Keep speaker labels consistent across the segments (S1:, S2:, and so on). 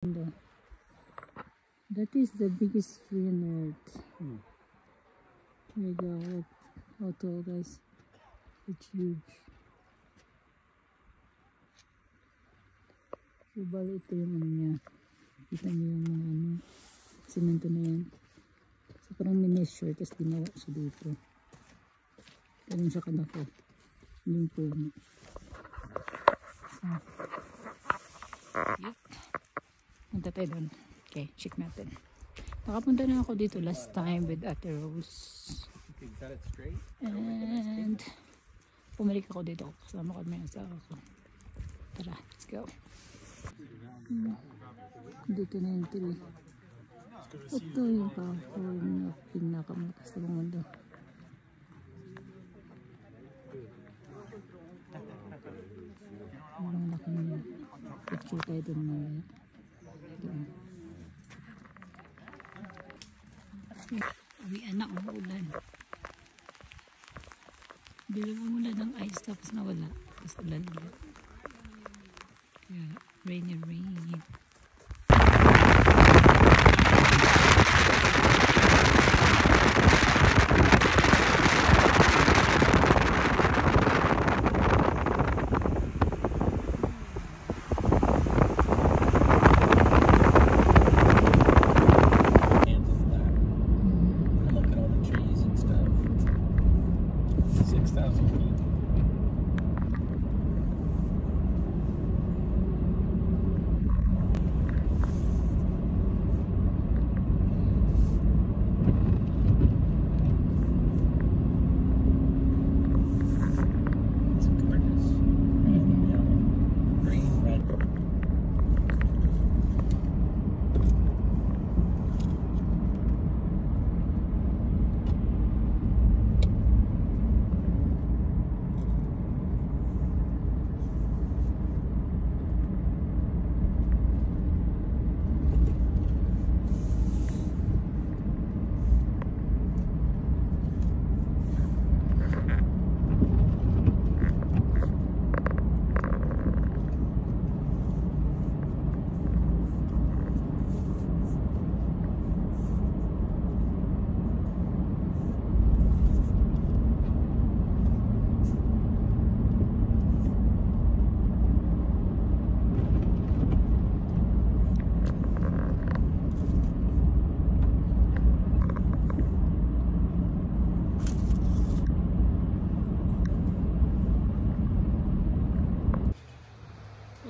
S1: That is the biggest tree on earth. Oh my god, how tall, guys. It's huge. So, bali ito yung ano niya. Kita niyo yung mga ano, simento na yan. So, parang miniature, tapos ginawa siya dito. Ganun siya kalaki. Yung puno. So, yep. Punta tayo doon. Okay, check natin. Nakapunta na ako dito last time with Ate Rose. And pumalik ako dito. Kasama ko may asawa ko. Tara, let's go. Dito na yung tree. Ito yung kahoy na pinakamalakas sa mundo. Parang laking picture tayo dun na doon. Uwian na, umuulan. Bila umulan ng ice tapos nawala. Tapos ulan ulit. Kaya rainy.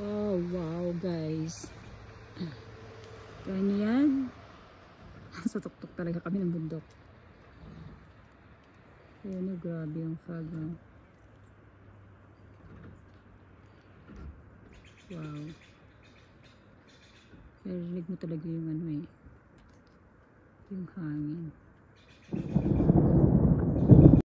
S1: Oh wow guys, kaya yan. Sa tuktok talaga kami ng bundok. Ayan, grabe yung fog. Wow, narinig mo talaga yung ano eh, yung hangin.